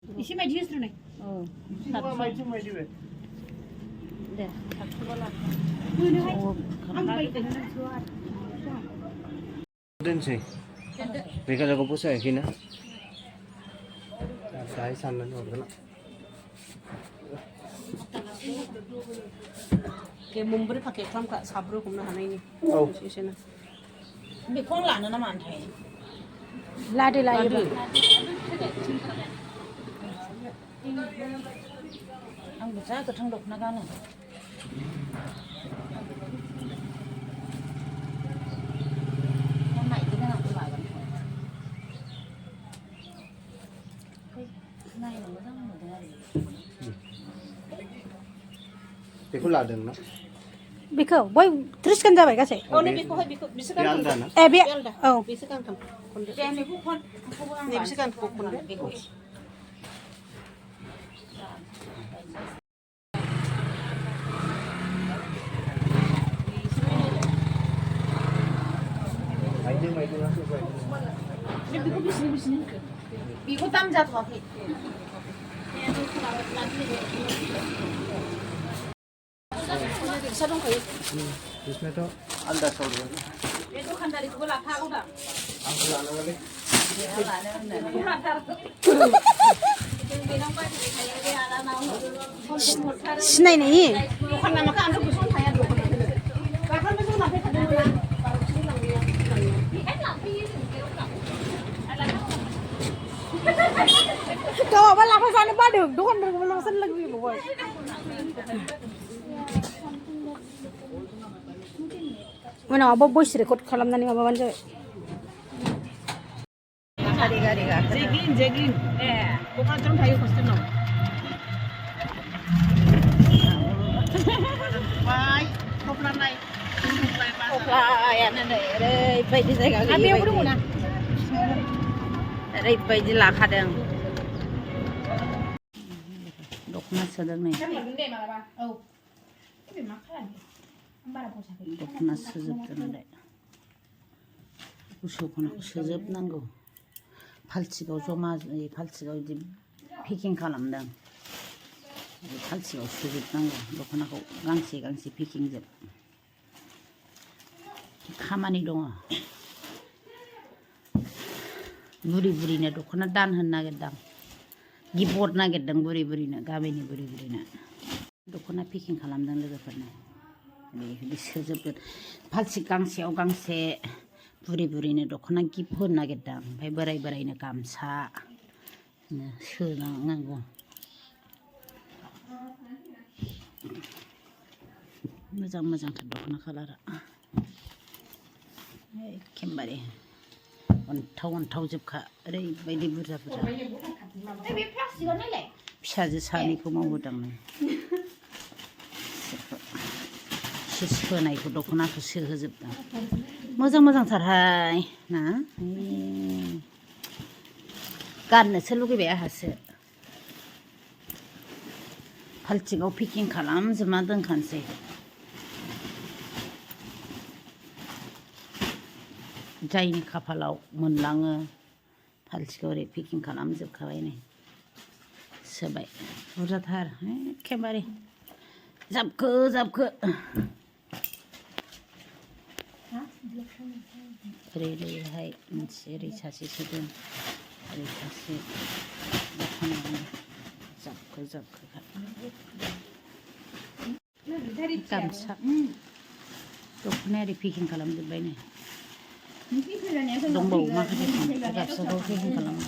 एसे मायदि होस्रोनाय मायदि बे दे मोनोहाय आं बायदों दोनसै बेखालाखौ फसायाखैना दाहाय साननानै हरगोन के मोनब्रै पाकेट खालामखा साब्रै हमनो हानायनि औ एसेनो बेखौ लानो नामा ओमफ्राय लादो लायोबा आंबो जा गोथां दख'ना गानो नायदों आंबो लागोन नायनो मोजां नुदों आरो बेखौ लादों ना बेखौ बय 30 गान जाबाय गासै औ नै बेखौहाय बेखौ बिसो गान आलदा ना ए बे औ बिसो गानथाम खनदो दे बेखौ खन नै बिसो गानखौ खनदो बेखौ बेखौ बिसिनि बेखौ दाम जाथ'वाखै रिक्सा दंखायो बिसोरनाथ' आलदा सावदों बे दखानदारिखौबो लाफागौ दा आंखौ लानांगौलै सिनायनायनि दखान नामाखौ आंथ' गोसोआव थाया दखानखौनो जों लांफैखादों गावहाबा लाफा जानो बादों दखानफोरखौबो लाफा जानो लुगैबावबाय उनावबो भइस रेकर्ड खालामनानै माबाबानो जाबाय गारि गारि जेगिन ए क'क्राझाराव थायो हस्टेलाव बाय थफ्लानाय थफ्लायानो नै ओरैबायदि जायगा गैयै ओरैबायदि लाखादों दख'ना सोदों नै दख'ना सोजोबदों नालाय गुसुखौनो सोजोबनांगौ फालथिगाव जमा फालथिगाव बिदि पेकिं खालामदों फालथिगाव सोजोबनांगौ दख'नाखौ गांसे गांसे पेकिं जोब खामानि दङ बुरि बुरिनो दख'ना दान होनो नागिरदों गिफ्ट हरनो नागिरदों बुरि बुरिनो गामिनि बुरि बुरिनो दख'ना पेकिं खालामदों लोगोफोरनो बेबायदि सोजोबगोन फालथिग गांसेयाव गांसे बुरि बुरिनो दख'ना गिफ्ट होनो नागिरदों ओमफ्राय बोराय बोरायनो गामसा सोनांगौ मोजां मोजांथार दख'ना कालारा एखेबारे अन्थाव अन्थाव जोबखा ओरैबायदि बुरजा बुरजा फिसाजो सानैखौ मावहोदों सोनायखौ दख'नाखौ सोहोजोबदों मोजां मोजांथारहाय ना गाननोसो लुगैबाय आंहासो फालथिगाव पेकिं खालामजोबना दोनखानोसै जायनि खाफालाव मोनलाङो फालथिगाव ओरै पेकिं खालामजोबखाबाय नै सोबाय बुरजाथार एखेबारे जाबखो जाबखो ओरैहाय मोनसे ओरै सासे सोदों ओरै सासे दख'नायावनो जाबखो जाबखो गामसा दख'नाया ओरै पेकिं खालामजोब्बाय नै दंबावो माखासे गामसाखौ पेकिं खालामो